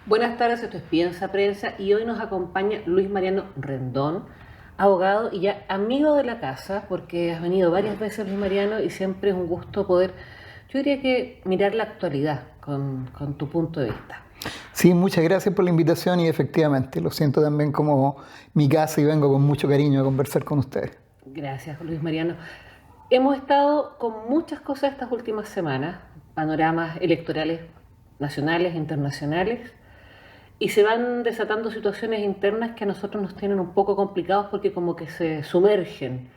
Buenas tardes, esto es Piensa Prensa y hoy nos acompaña Luis Mariano Rendón, abogado y ya amigo de la casa, porque has venido varias veces, Luis Mariano, y siempre es un gusto poder, yo diría que mirar la actualidad con tu punto de vista. Sí, muchas gracias por la invitación y efectivamente lo siento también como mi casa y vengo con mucho cariño a conversar con ustedes. Gracias, Luis Mariano. Hemos estado con muchas cosas estas últimas semanas, panoramas electorales nacionales e internacionales, y se van desatando situaciones internas que a nosotros nos tienen un poco complicados porque como que se sumergen.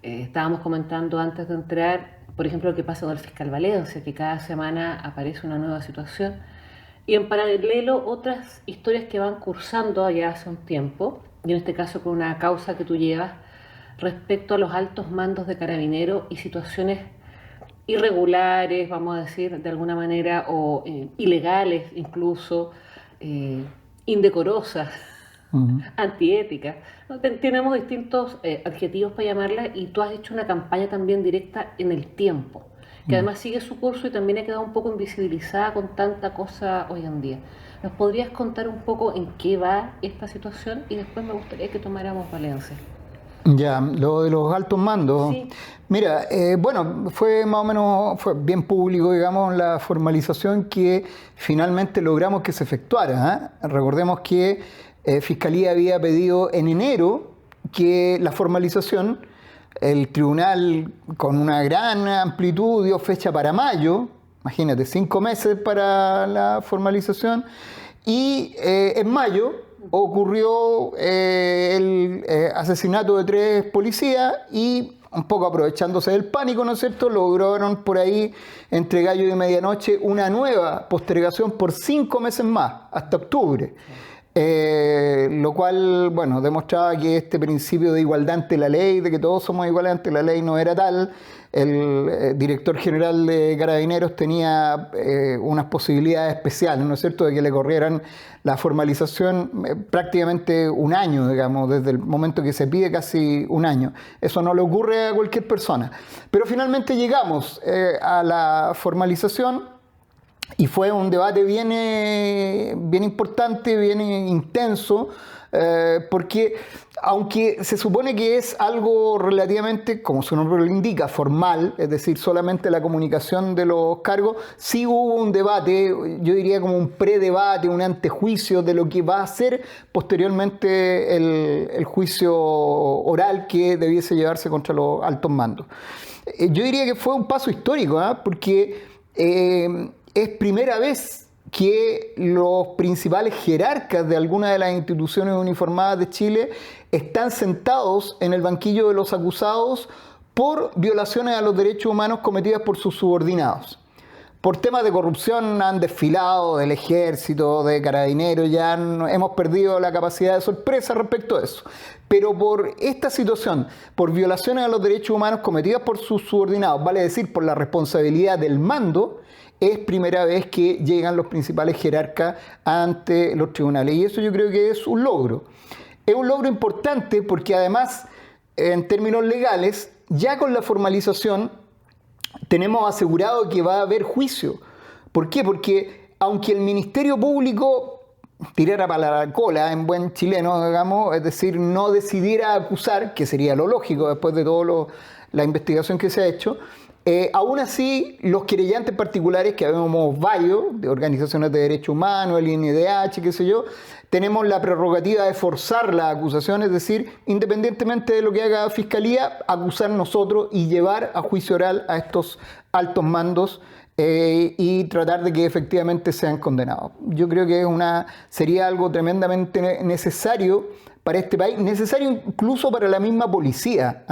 Estábamos comentando antes de entrar, por ejemplo, lo que pasa con el fiscal Valencia, que cada semana aparece una nueva situación. Y en paralelo otras historias que van cursando allá hace un tiempo, y en este caso con una causa que tú llevas respecto a los altos mandos de Carabineros y situaciones irregulares, vamos a decir, de alguna manera, o ilegales incluso, eh, indecorosas, Ujú. antiéticas. ¿No? Tenemos distintos adjetivos para llamarlas y tú has hecho una campaña también directa en el tiempo, que Mm. además sigue su curso y también ha quedado un poco invisibilizada con tanta cosa hoy en día. ¿Nos podrías contar un poco en qué va esta situación? Y después me gustaría que tomáramos Valencia. Ya, lo de los altos mandos. Sí, Mira, bueno, fue más o menos, fue bien público, digamos, la formalización que finalmente logramos que se efectuara. Recordemos que Fiscalía había pedido en enero que la formalización, el tribunal con una gran amplitud dio fecha para mayo, imagínate, 5 meses para la formalización, y en mayo ocurrió el asesinato de 3 policías y un poco aprovechándose del pánico, ¿no es cierto?, lograron por ahí, entre gallo y medianoche, una nueva postergación por 5 meses más, hasta octubre. sí. Lo cual, bueno, demostraba que este principio de igualdad ante la ley, de que todos somos iguales ante la ley, no era tal. El director general de Carabineros tenía unas posibilidades especiales, ¿no es cierto?, de que le corrieran la formalización prácticamente un año, digamos, desde el momento que se pide casi un año. Eso no le ocurre a cualquier persona. Pero finalmente llegamos a la formalización. Y fue un debate bien importante, bien intenso, porque aunque se supone que es algo relativamente, como su nombre lo indica, formal, es decir, solamente la comunicación de los cargos, sí hubo un debate, yo diría como un predebate, un antejuicio de lo que va a ser posteriormente el juicio oral que debiese llevarse contra los altos mandos. Yo diría que fue un paso histórico, ¿eh? Porque es primera vez que los principales jerarcas de alguna de las instituciones uniformadas de Chile están sentados en el banquillo de los acusados por violaciones a los derechos humanos cometidas por sus subordinados. Por temas de corrupción han desfilado del ejército, de carabineros, ya hemos perdido la capacidad de sorpresa respecto a eso. Pero por esta situación, por violaciones a los derechos humanos cometidas por sus subordinados, vale decir, por la responsabilidad del mando, es primera vez que llegan los principales jerarcas ante los tribunales. Y eso yo creo que es un logro. Es un logro importante porque además, en términos legales, ya con la formalización, tenemos asegurado que va a haber juicio. ¿Por qué? Porque aunque el Ministerio Público tirara para la cola en buen chileno, digamos, es decir, no decidiera acusar, que sería lo lógico después de toda la investigación que se ha hecho, aún así los querellantes particulares, que vemos varios, de organizaciones de derechos humanos, el INDH, qué sé yo, tenemos la prerrogativa de forzar la acusación, es decir, independientemente de lo que haga Fiscalía, acusar nosotros y llevar a juicio oral a estos altos mandos y tratar de que efectivamente sean condenados. Yo creo que sería algo tremendamente necesario para este país, necesario incluso para la misma policía,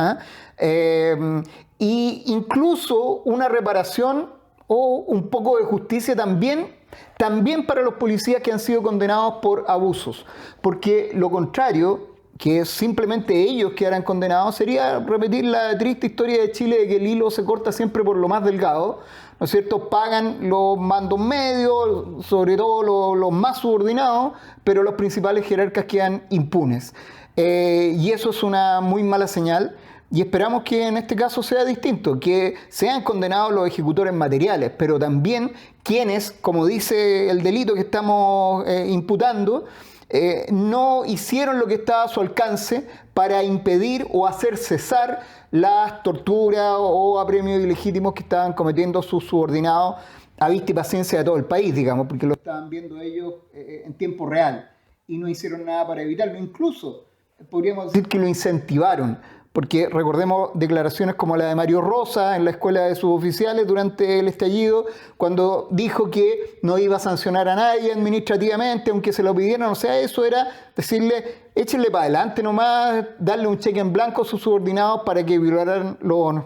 y incluso una reparación o un poco de justicia también para los policías que han sido condenados por abusos, porque lo contrario, que es simplemente ellos que eran condenados, sería repetir la triste historia de Chile de que el hilo se corta siempre por lo más delgado, ¿no es cierto? Pagan los mandos medios, sobre todo los más subordinados, pero los principales jerarcas quedan impunes. Y eso es una muy mala señal, y esperamos que en este caso sea distinto, que sean condenados los ejecutores materiales, pero también quienes, como dice el delito que estamos imputando, no hicieron lo que estaba a su alcance para impedir o hacer cesar las torturas o apremios ilegítimos que estaban cometiendo sus subordinados a vista y paciencia de todo el país, digamos, porque lo estaban viendo ellos en tiempo real y no hicieron nada para evitarlo. Incluso podríamos decir que lo incentivaron, porque recordemos declaraciones como la de Mario Rosa en la escuela de suboficiales durante el estallido, cuando dijo que no iba a sancionar a nadie administrativamente, aunque se lo pidieran. O sea, eso era decirle, échenle para adelante nomás, darle un cheque en blanco a sus subordinados para que violaran los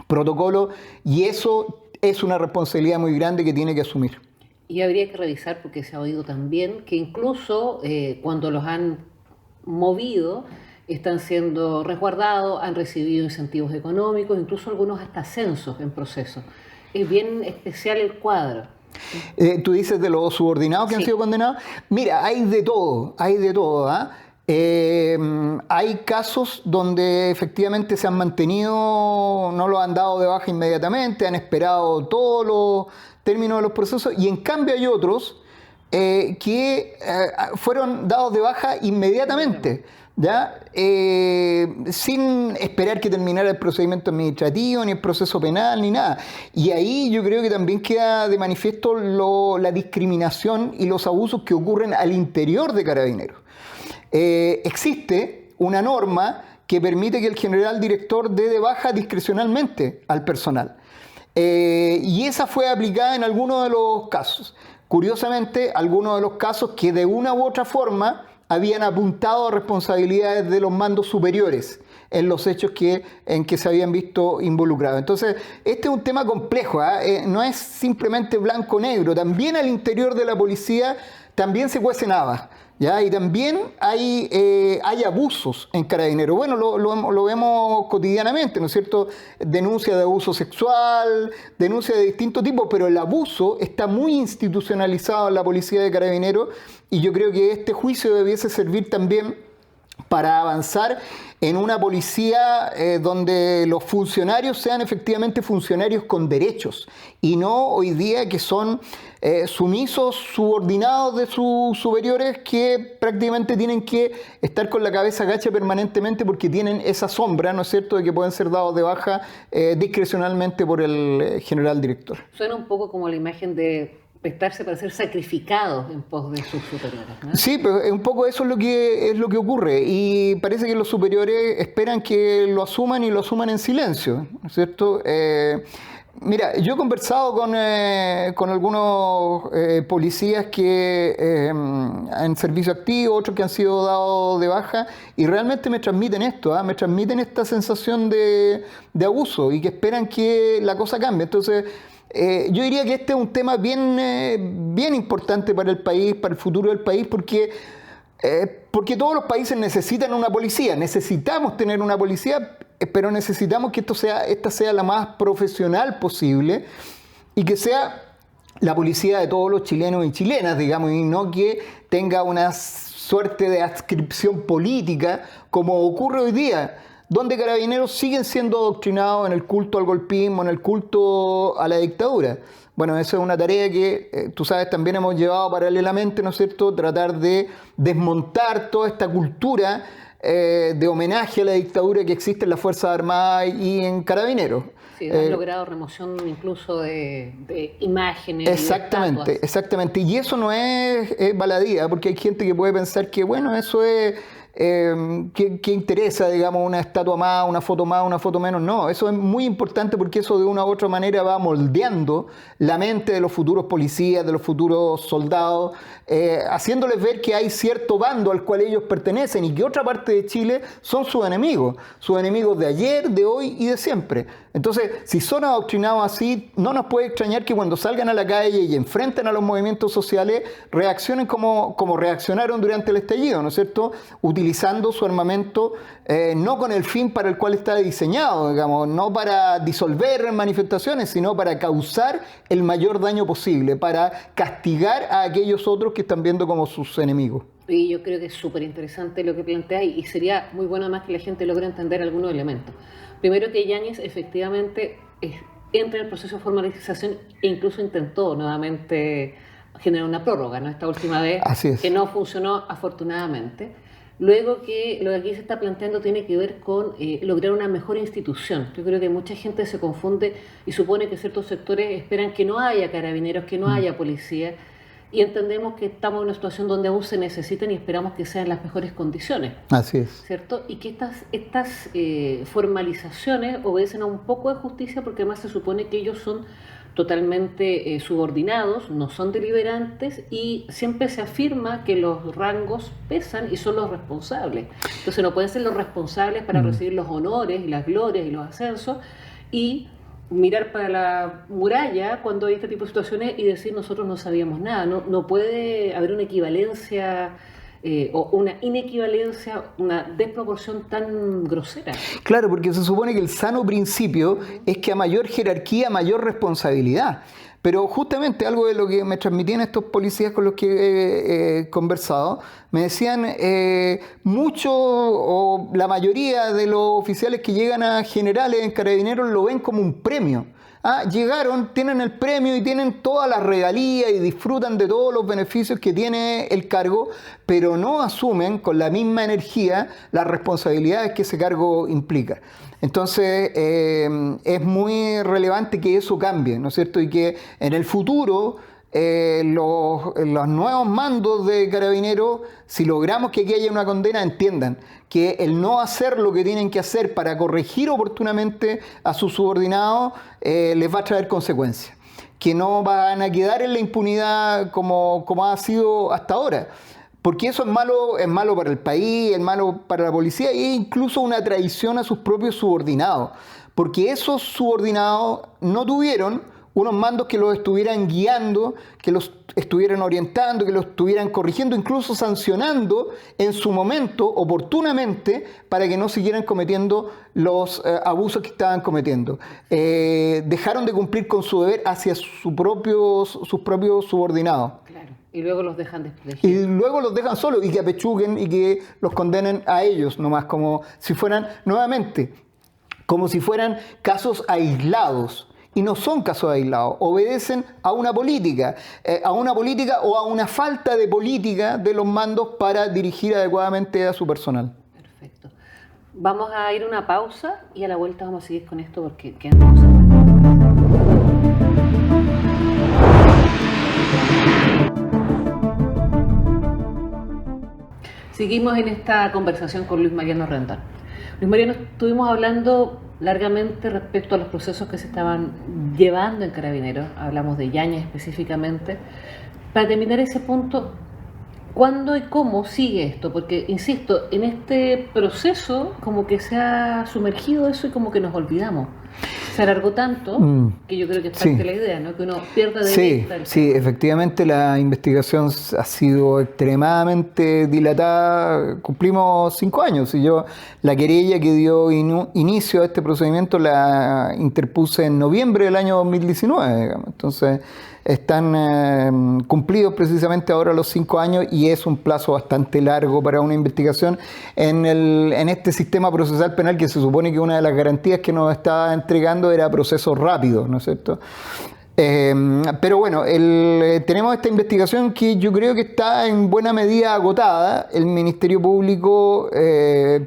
protocolos, y eso es una responsabilidad muy grande que tiene que asumir. Y habría que revisar, porque se ha oído también, que incluso cuando los han movido, están siendo resguardados, han recibido incentivos económicos, incluso algunos hasta ascensos en proceso. Es bien especial el cuadro. Tú dices de los subordinados que han sido condenados. Mira, hay de todo, ¿ah? Hay casos donde efectivamente se han mantenido, no lo han dado de baja inmediatamente, han esperado todos los términos de los procesos, y en cambio hay otros que fueron dados de baja inmediatamente, ¿ya? Sin esperar que terminara el procedimiento administrativo, ni el proceso penal, ni nada. Y ahí yo creo que también queda de manifiesto la discriminación y los abusos que ocurren al interior de Carabineros. Existe una norma que permite que el general director dé de baja discrecionalmente al personal. Y esa fue aplicada en algunos de los casos. Curiosamente, algunos de los casos que de una u otra forma habían apuntado a responsabilidades de los mandos superiores en los hechos en que se habían visto involucrados. Entonces, este es un tema complejo, no es simplemente blanco-negro. También al interior de la policía también se cuecen habas, ¿ya? Y también hay abusos en Carabineros. Bueno, lo vemos cotidianamente, ¿no es cierto? Denuncia de abuso sexual, denuncia de distintos tipos, pero el abuso está muy institucionalizado en la policía de Carabineros, y yo creo que este juicio debiese servir también para avanzar en una policía donde los funcionarios sean efectivamente funcionarios con derechos, y no hoy día que son sumisos, subordinados de sus superiores, que prácticamente tienen que estar con la cabeza agacha permanentemente porque tienen esa sombra, ¿no es cierto?, de que pueden ser dados de baja discrecionalmente por el general director. Suena un poco como la imagen de prestarse para ser sacrificados en pos de sus superiores, ¿no? Sí, pero un poco eso es lo que ocurre, y parece que los superiores esperan que lo asuman, y lo asuman en silencio, ¿no es cierto? Mira, yo he conversado con algunos policías que en servicio activo, otros que han sido dados de baja, y realmente me transmiten esto, me transmiten esta sensación de abuso, y que esperan que la cosa cambie. Entonces, yo diría que este es un tema bien importante para el país, para el futuro del país, porque todos los países necesitan una policía, necesitamos tener una policía, pero necesitamos que esta sea la más profesional posible, y que sea la policía de todos los chilenos y chilenas, digamos, y no que tenga una suerte de adscripción política como ocurre hoy día, donde Carabineros siguen siendo adoctrinados en el culto al golpismo, en el culto a la dictadura. Bueno, eso es una tarea que, tú sabes, también hemos llevado paralelamente, ¿no es cierto?, tratar de desmontar toda esta cultura de homenaje a la dictadura que existe en las Fuerzas Armadas y en Carabineros. Sí, han logrado remoción incluso de imágenes. Exactamente, exactamente. Y eso no es baladía, porque hay gente que puede pensar que, bueno, eso es... ¿qué interesa, digamos, una estatua más, una foto menos? No, eso es muy importante, porque eso de una u otra manera va moldeando la mente de los futuros policías, de los futuros soldados, haciéndoles ver que hay cierto bando al cual ellos pertenecen, y que otra parte de Chile son sus enemigos de ayer, de hoy y de siempre. Entonces, si son adoctrinados así, no nos puede extrañar que cuando salgan a la calle y enfrenten a los movimientos sociales, reaccionen como reaccionaron durante el estallido, ¿no es cierto?, utilizando su armamento no con el fin para el cual está diseñado, digamos, no para disolver manifestaciones, sino para causar el mayor daño posible, para castigar a aquellos otros que están viendo como sus enemigos. Y yo creo que es súper interesante lo que plantea y sería muy bueno además que la gente logre entender algunos elementos. Primero que Yáñez efectivamente entra en el proceso de formalización e incluso intentó nuevamente generar una prórroga, ¿no? Esta última vez, que no funcionó afortunadamente. Luego que lo que aquí se está planteando tiene que ver con lograr una mejor institución. Yo creo que mucha gente se confunde y supone que ciertos sectores esperan que no haya carabineros, que no haya policía, y entendemos que estamos en una situación donde aún se necesitan y esperamos que sean las mejores condiciones. Así es. ¿Cierto? Y que estas formalizaciones obedecen a un poco de justicia porque además se supone que ellos son totalmente subordinados, no son deliberantes y siempre se afirma que los rangos pesan y son los responsables. Entonces no pueden ser los responsables para recibir los honores y las glorias y los ascensos y mirar para la muralla cuando hay este tipo de situaciones y decir nosotros no sabíamos nada. No puede haber una equivalencia o una inequivalencia, una desproporción tan grosera. Claro, porque se supone que el sano principio es que a mayor jerarquía, mayor responsabilidad. Pero justamente algo de lo que me transmitían estos policías con los que he conversado, me decían mucho o la mayoría de los oficiales que llegan a generales en Carabineros lo ven como un premio. Llegaron, tienen el premio y tienen todas las regalías y disfrutan de todos los beneficios que tiene el cargo, pero no asumen con la misma energía las responsabilidades que ese cargo implica. Entonces es muy relevante que eso cambie, ¿no es cierto? Y que en el futuro los nuevos mandos de Carabineros, si logramos que aquí haya una condena, entiendan que el no hacer lo que tienen que hacer para corregir oportunamente a sus subordinados les va a traer consecuencias, que no van a quedar en la impunidad como ha sido hasta ahora. Porque eso es malo para el país, es malo para la policía e incluso una traición a sus propios subordinados. Porque esos subordinados no tuvieron unos mandos que los estuvieran guiando, que los estuvieran orientando, que los estuvieran corrigiendo, incluso sancionando en su momento, oportunamente, para que no siguieran cometiendo los abusos que estaban cometiendo. Dejaron de cumplir con su deber hacia sus propios subordinados. Claro. Y luego los dejan desprotegidos. Y luego los dejan solos y que apechuguen y que los condenen a ellos nomás, como si fueran, nuevamente, como si fueran casos aislados. Y no son casos aislados, obedecen a una política o a una falta de política de los mandos para dirigir adecuadamente a su personal. Perfecto. Vamos a ir a una pausa y a la vuelta vamos a seguir con esto porque quedan cosas. Seguimos en esta conversación con Luis Mariano Rendón. Luis Mariano, estuvimos hablando largamente respecto a los procesos que se estaban llevando en Carabineros, hablamos de Yáñez específicamente. Para terminar ese punto, ¿cuándo y cómo sigue esto? Porque, insisto, en este proceso como que se ha sumergido eso y como que nos olvidamos. Se alargó tanto que yo creo que es parte de la idea, ¿no? Que uno pierda de vista. Sí, efectivamente la investigación ha sido extremadamente dilatada. Cumplimos 5 años y yo la querella que dio inicio a este procedimiento la interpuse en noviembre del año 2019, digamos. Entonces están cumplidos precisamente ahora los 5 años y es un plazo bastante largo para una investigación en este sistema procesal penal que se supone que una de las garantías que nos está entregando era procesos rápidos, ¿no es cierto? Pero bueno, tenemos esta investigación que yo creo que está en buena medida agotada. El Ministerio Público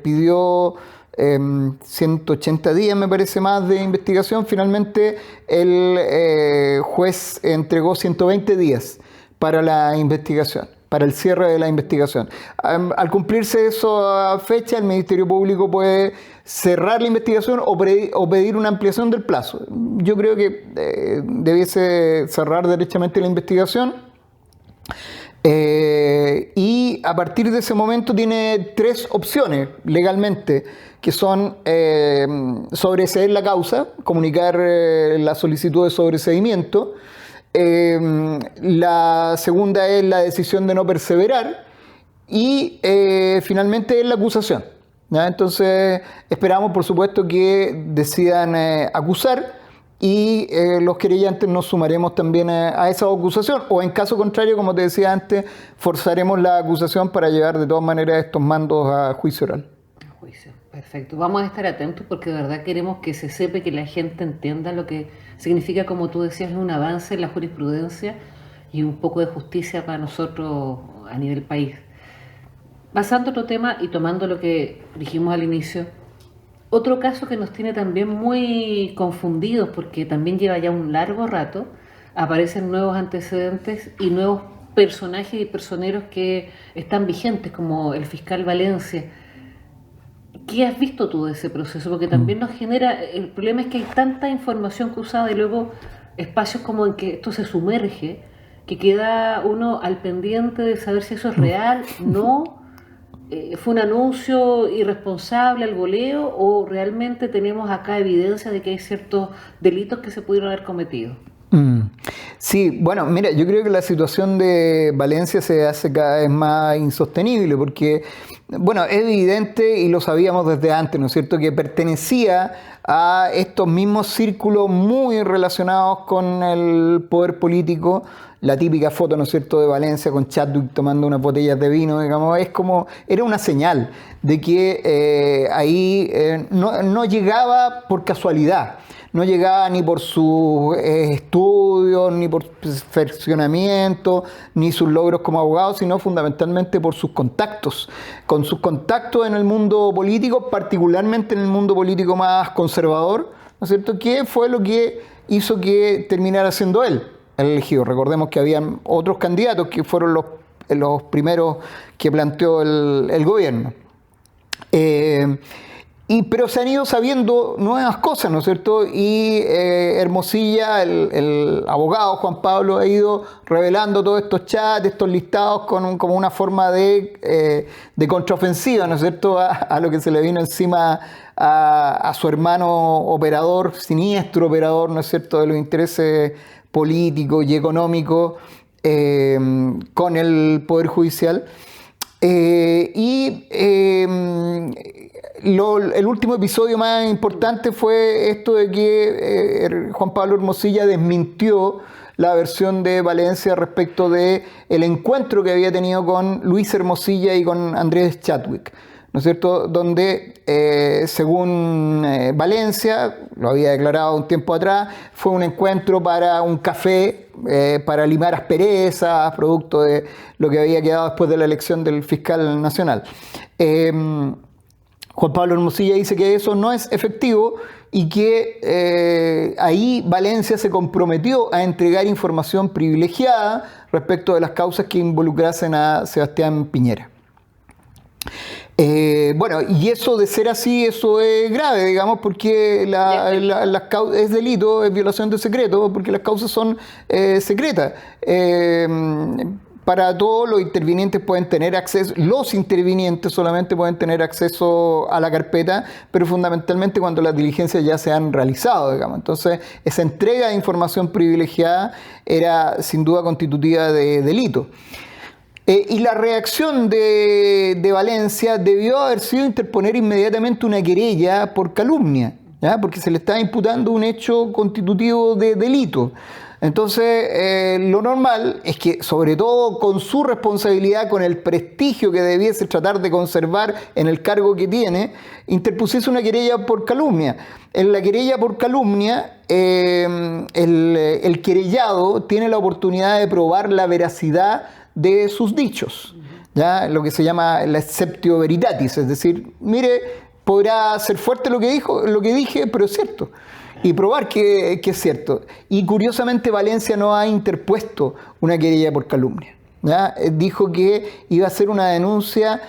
pidió 180 días, me parece, más de investigación. Finalmente el juez entregó 120 días para la investigación, para el cierre de la investigación. Al cumplirse esa fecha, el Ministerio Público puede cerrar la investigación o pedir una ampliación del plazo. Yo creo que debiese cerrar derechamente la investigación. Y a partir de ese momento tiene 3 opciones legalmente, que son sobreseer la causa, comunicar la solicitud de sobreseimiento. La segunda es la decisión de no perseverar. y finalmente es la acusación. ¿Ya? Entonces esperamos, por supuesto, que decidan acusar y los querellantes nos sumaremos también a esa acusación, o en caso contrario, como te decía antes, forzaremos la acusación para llevar de todas maneras estos mandos a juicio oral. Juicio, perfecto. Vamos a estar atentos porque de verdad queremos que se sepa, que la gente entienda lo que significa, como tú decías, un avance en la jurisprudencia y un poco de justicia para nosotros a nivel país. Pasando a otro tema y tomando lo que dijimos al inicio, otro caso que nos tiene también muy confundidos, porque también lleva ya un largo rato, aparecen nuevos antecedentes y nuevos personajes y personeros que están vigentes, como el fiscal Valencia. ¿Qué has visto tú de ese proceso? Porque también nos genera, el problema es que hay tanta información cruzada y luego espacios como en que esto se sumerge, que queda uno al pendiente de saber si eso es real, no, fue un anuncio irresponsable al voleo, o realmente tenemos acá evidencia de que hay ciertos delitos que se pudieron haber cometido. Sí, bueno, mira, yo creo que la situación de Valencia se hace cada vez más insostenible porque, bueno, es evidente y lo sabíamos desde antes, ¿no es cierto?, que pertenecía a estos mismos círculos muy relacionados con el poder político. La típica foto, ¿no es cierto?, de Valencia con Chadwick tomando unas botellas de vino, digamos, es como, era una señal de que ahí no llegaba por casualidad. No llegaba ni por sus estudios, ni por su perfeccionamiento, ni sus logros como abogado, sino fundamentalmente por sus contactos. Con sus contactos en el mundo político, particularmente en el mundo político más conservador, ¿no es cierto? ¿Qué fue lo que hizo que terminara siendo él el elegido? Recordemos que habían otros candidatos que fueron los primeros que planteó el gobierno. Pero se han ido sabiendo nuevas cosas, ¿no es cierto? Y Hermosilla, el abogado Juan Pablo, ha ido revelando todos estos chats, estos listados como una forma de contraofensiva, ¿no es cierto?, a lo que se le vino encima a su hermano operador, siniestro operador, ¿no es cierto?, de los intereses políticos y económicos con el Poder Judicial. El último episodio más importante fue esto de que Juan Pablo Hermosilla desmintió la versión de Valencia respecto de el encuentro que había tenido con Luis Hermosilla y con Andrés Chadwick, ¿no es cierto?, donde según Valencia, lo había declarado un tiempo atrás, fue un encuentro para un café, para limar asperezas, producto de lo que había quedado después de la elección del fiscal nacional. Juan Pablo Hermosilla dice que eso no es efectivo y que ahí Valencia se comprometió a entregar información privilegiada respecto de las causas que involucrasen a Sebastián Piñera. Bueno, y eso de ser así, eso es grave, digamos, porque es delito, es violación de secreto, porque las causas son secretas. Para todos los intervinientes pueden tener acceso, los intervinientes solamente pueden tener acceso a la carpeta, pero fundamentalmente cuando las diligencias ya se han realizado, digamos. Entonces, esa entrega de información privilegiada era sin duda constitutiva de delito. Y la reacción de Valencia debió haber sido interponer inmediatamente una querella por calumnia, ¿ya?, porque se le estaba imputando un hecho constitutivo de delito. Entonces, lo normal es que, sobre todo con su responsabilidad, con el prestigio que debiese tratar de conservar en el cargo que tiene, interpusiese una querella por calumnia. En la querella por calumnia, el querellado tiene la oportunidad de probar la veracidad de sus dichos, ¿ya?, lo que se llama la exceptio veritatis, es decir, mire, podrá ser fuerte lo que dije, pero es cierto. Y probar que es cierto. Y curiosamente Valencia no ha interpuesto una querella por calumnia, ¿ya? Dijo que iba a hacer una denuncia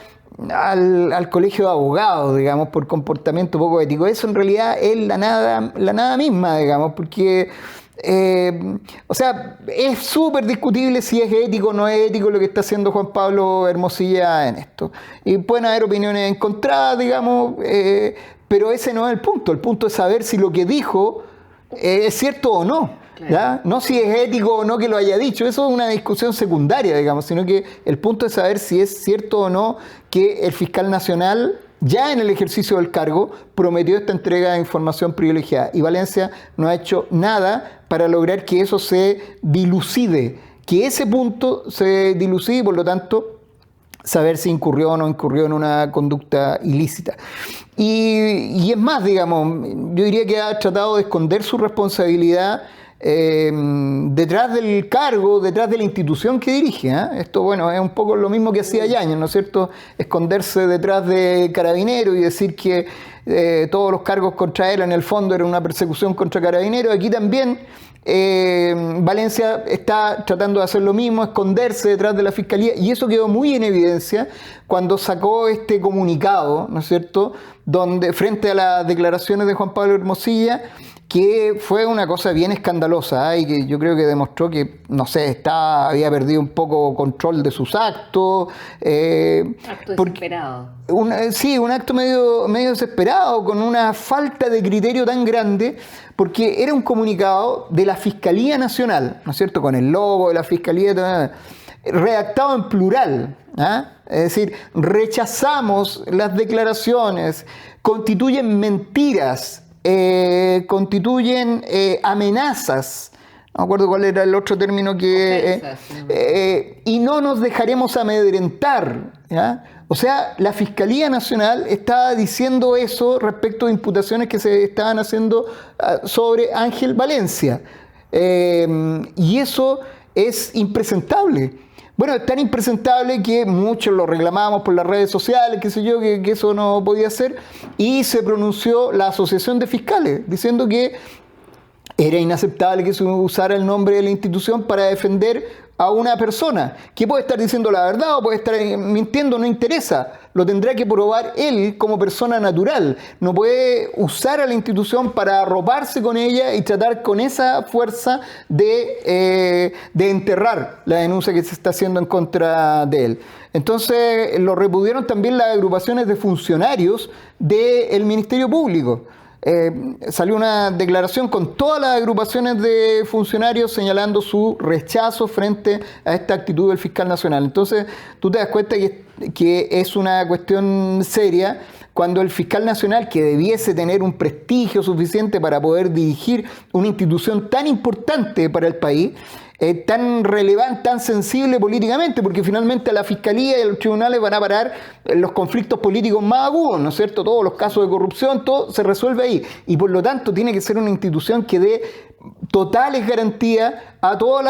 al colegio de abogados, digamos, por comportamiento poco ético. Eso en realidad es la nada misma, digamos, porque o sea, es súper discutible si es ético o no es ético lo que está haciendo Juan Pablo Hermosilla en esto. Y pueden haber opiniones encontradas, digamos, pero ese no es el punto. El punto es saber si lo que dijo es cierto o no. Claro. ¿Ya? No si es ético o no que lo haya dicho, eso es una discusión secundaria, digamos, sino que el punto es saber si es cierto o no que el fiscal nacional, ya en el ejercicio del cargo, prometió esta entrega de información privilegiada. Y Valencia no ha hecho nada para lograr que eso se dilucide, que ese punto se dilucide y por lo tanto saber si incurrió o no incurrió en una conducta ilícita. Y es más, digamos, yo diría que ha tratado de esconder su responsabilidad detrás del cargo, detrás de la institución que dirige. Esto, bueno, es un poco lo mismo que hacía Yáñez, ¿no es cierto? Esconderse detrás de Carabineros y decir que todos los cargos contra él en el fondo era una persecución contra Carabineros. Aquí también Valencia está tratando de hacer lo mismo, esconderse detrás de la Fiscalía, y eso quedó muy en evidencia cuando sacó este comunicado, ¿no es cierto?, donde frente a las declaraciones de Juan Pablo Hermosilla, que fue una cosa bien escandalosa, y que yo creo que demostró que, no sé, había perdido un poco control de sus actos. Acto desesperado. Sí, un acto medio desesperado, con una falta de criterio tan grande, porque era un comunicado de la Fiscalía Nacional, ¿no es cierto?, con el logo de la Fiscalía, redactado en plural. Es decir, rechazamos las declaraciones, constituyen mentiras, constituyen amenazas, no me acuerdo cuál era el otro término y no nos dejaremos amedrentar, ¿ya? O sea, la Fiscalía Nacional estaba diciendo eso respecto de imputaciones que se estaban haciendo sobre Ángel Valencia, y eso es impresentable. Bueno, es tan impresentable que muchos lo reclamamos por las redes sociales, qué sé yo, que eso no podía ser, y se pronunció la Asociación de Fiscales, diciendo que era inaceptable que se usara el nombre de la institución para defender a una persona, que puede estar diciendo la verdad o puede estar mintiendo, no interesa, lo tendrá que probar él como persona natural, no puede usar a la institución para arroparse con ella y tratar con esa fuerza de enterrar la denuncia que se está haciendo en contra de él. Entonces lo repudieron también las agrupaciones de funcionarios del Ministerio Público. Salió una declaración con todas las agrupaciones de funcionarios señalando su rechazo frente a esta actitud del fiscal nacional. Entonces, tú te das cuenta que es una cuestión seria cuando el fiscal nacional, que debiese tener un prestigio suficiente para poder dirigir una institución tan importante para el país, tan relevante, tan sensible políticamente, porque finalmente a la Fiscalía y a los tribunales van a parar los conflictos políticos más agudos, ¿no es cierto? Todos los casos de corrupción, todo se resuelve ahí. Y por lo tanto tiene que ser una institución que dé totales garantías a todos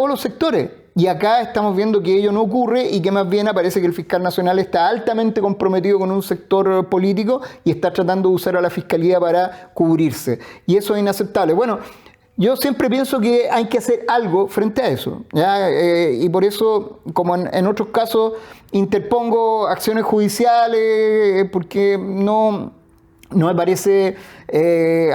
los sectores. Y acá estamos viendo que ello no ocurre y que más bien aparece que el fiscal nacional está altamente comprometido con un sector político y está tratando de usar a la Fiscalía para cubrirse. Y eso es inaceptable. Bueno, yo siempre pienso que hay que hacer algo frente a eso, ¿ya? Y por eso, como en otros casos, interpongo acciones judiciales porque no me parece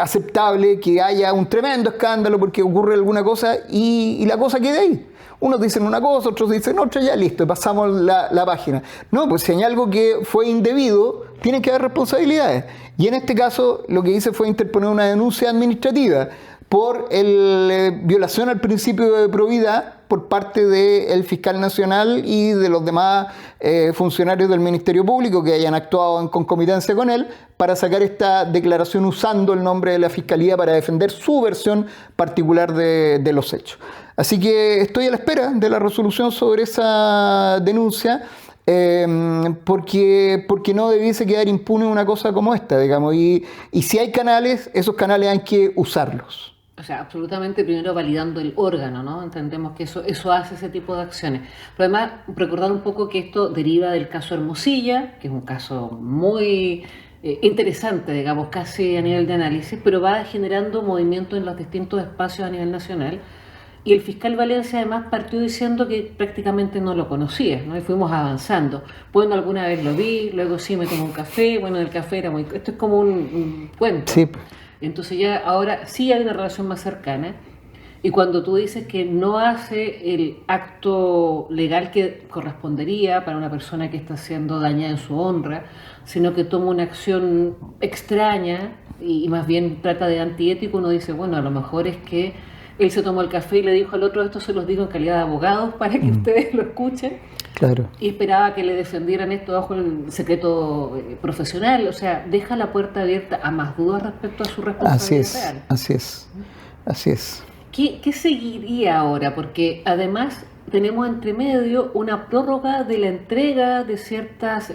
aceptable que haya un tremendo escándalo porque ocurre alguna cosa y la cosa quede ahí. Unos dicen una cosa, otros dicen otra, ya listo, pasamos la página. No, pues si hay algo que fue indebido, tiene que haber responsabilidades. Y en este caso, lo que hice fue interponer una denuncia administrativa por violación al principio de probidad por parte del fiscal nacional y de los demás funcionarios del Ministerio Público que hayan actuado en concomitancia con él para sacar esta declaración usando el nombre de la Fiscalía para defender su versión particular de los hechos. Así que estoy a la espera de la resolución sobre esa denuncia. Porque no debiese quedar impune una cosa como esta, digamos, y si hay canales, esos canales hay que usarlos. O sea, absolutamente primero validando el órgano, ¿no? Entendemos que eso hace ese tipo de acciones. Pero además, recordar un poco que esto deriva del caso Hermosilla, que es un caso muy interesante, digamos, casi a nivel de análisis, pero va generando movimiento en los distintos espacios a nivel nacional. Y el fiscal Valencia además partió diciendo que prácticamente no lo conocía, ¿no? Y fuimos avanzando. Bueno, alguna vez lo vi, luego sí me tomé un café, bueno, el café era muy... Esto es como un cuento. Sí. Entonces ya ahora sí hay una relación más cercana, y cuando tú dices que no hace el acto legal que correspondería para una persona que está siendo dañada en su honra, sino que toma una acción extraña y más bien trata de antiético, uno dice, bueno, a lo mejor es que Él se tomó el café y le dijo al otro, esto se los digo en calidad de abogados para que ustedes lo escuchen. Claro. Y esperaba que le defendieran esto bajo el secreto profesional. O sea, deja la puerta abierta a más dudas respecto a su responsabilidad real. Así es. ¿Qué seguiría ahora? Porque además tenemos entre medio una prórroga de la entrega de ciertas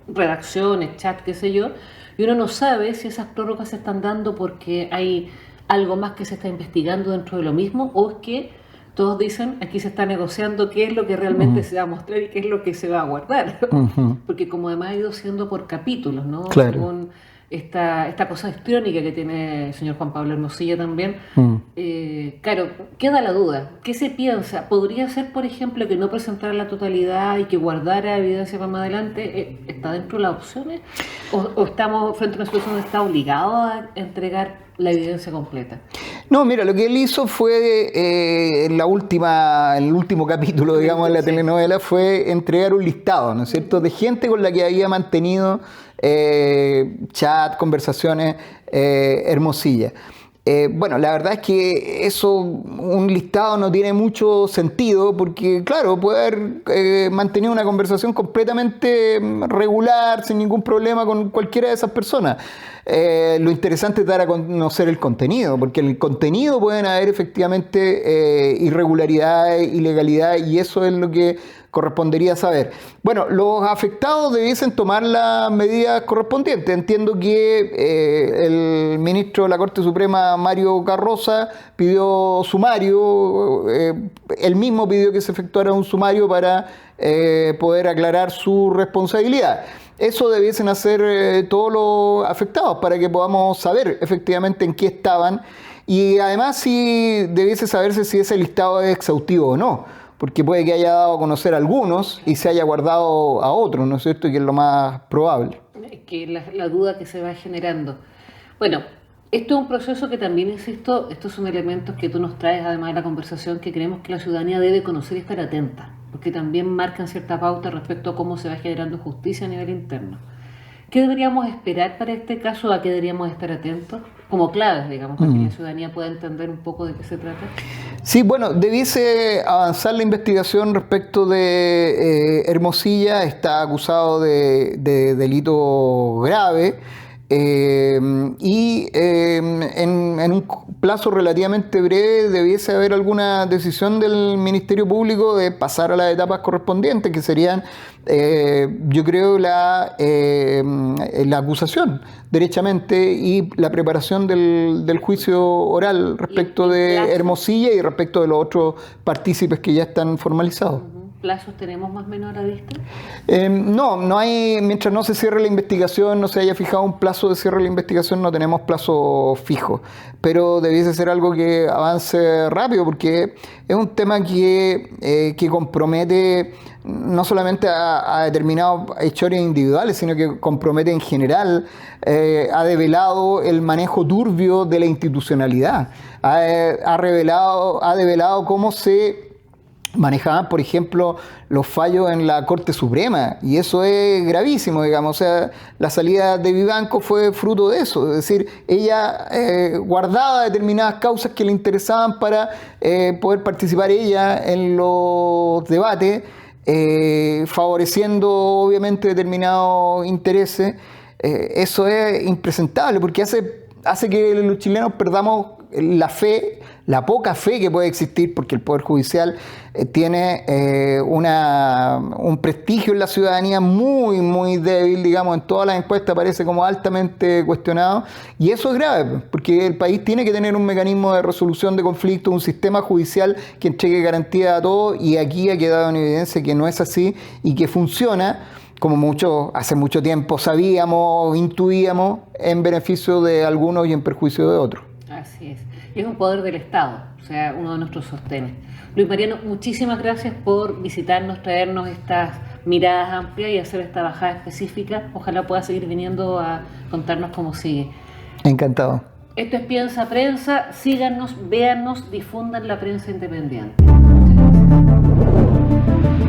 redacciones, chat, qué sé yo, y uno no sabe si esas prórrogas se están dando porque hay algo más que se está investigando dentro de lo mismo, o es que todos dicen aquí se está negociando qué es lo que realmente se va a mostrar y qué es lo que se va a guardar. Porque como además ha ido siendo por capítulos, ¿no? Claro. Según esta cosa histriónica que tiene el señor Juan Pablo Hermosilla también. Claro, queda la duda. ¿Qué se piensa? ¿Podría ser, por ejemplo, que no presentara la totalidad y que guardara evidencia para más adelante? ¿Está dentro de las opciones? ¿O estamos frente a una situación donde está obligado a entregar la evidencia completa? No, mira, lo que él hizo fue, en el último capítulo, digamos, de la telenovela, fue entregar un listado, ¿no es cierto?, de gente con la que había mantenido chat, conversaciones, Hermosilla. Bueno, la verdad es que un listado no tiene mucho sentido porque, claro, puede haber mantenido una conversación completamente regular, sin ningún problema con cualquiera de esas personas. Lo interesante es dar a conocer el contenido, porque en el contenido pueden haber efectivamente irregularidades, ilegalidades, y eso es lo que correspondería saber. Bueno, los afectados debiesen tomar las medidas correspondientes. Entiendo que el ministro de la Corte Suprema, Mario Carroza, pidió sumario, él mismo pidió que se efectuara un sumario para poder aclarar su responsabilidad. Eso debiesen hacer todos los afectados para que podamos saber efectivamente en qué estaban, y además si debiese saberse si ese listado es exhaustivo o no, porque puede que haya dado a conocer a algunos y se haya guardado a otros, ¿no es cierto?, que es lo más probable. Que la duda que se va generando. Bueno, esto es un proceso que también, insisto, estos son elementos que tú nos traes además de la conversación, que creemos que la ciudadanía debe conocer y estar atenta, porque también marcan cierta pauta respecto a cómo se va generando justicia a nivel interno. ¿Qué deberíamos esperar para este caso? ¿A qué deberíamos estar atentos? Como claves, digamos, para que la ciudadanía pueda entender un poco de qué se trata. Sí, bueno, debiese avanzar la investigación respecto de Hermosilla. Está acusado de delito grave. Y en un plazo relativamente breve debiese haber alguna decisión del Ministerio Público de pasar a las etapas correspondientes, que serían, yo creo, la acusación, derechamente, y la preparación del juicio oral respecto de Hermosilla y respecto de los otros partícipes que ya están formalizados. ¿Plazos tenemos más o menos a la vista? No hay, mientras no se cierre la investigación, no se haya fijado un plazo de cierre de la investigación, no tenemos plazo fijo, pero debiese ser algo que avance rápido, porque es un tema que compromete no solamente a determinados hechores individuales, sino que compromete en general, ha develado el manejo turbio de la institucionalidad, ha develado cómo se manejaban, por ejemplo, los fallos en la Corte Suprema, y eso es gravísimo, digamos. O sea, la salida de Vivanco fue fruto de eso, es decir, ella guardaba determinadas causas que le interesaban para poder participar ella en los debates, favoreciendo obviamente determinados intereses. Eso es impresentable, porque hace que los chilenos perdamos la fe, la poca fe que puede existir, porque el Poder Judicial tiene un prestigio en la ciudadanía muy, muy débil, digamos, en todas las encuestas aparece como altamente cuestionado, y eso es grave, porque el país tiene que tener un mecanismo de resolución de conflictos, un sistema judicial que entregue garantía a todos, y aquí ha quedado en evidencia que no es así y que funciona, como hace mucho tiempo sabíamos, intuíamos, en beneficio de algunos y en perjuicio de otros. Así es. Y es un poder del Estado, o sea, uno de nuestros sostenes. Luis Mariano, muchísimas gracias por visitarnos, traernos estas miradas amplias y hacer esta bajada específica. Ojalá pueda seguir viniendo a contarnos cómo sigue. Encantado. Esto es Piensa Prensa. Síganos, véannos, difundan la prensa independiente. Muchas gracias.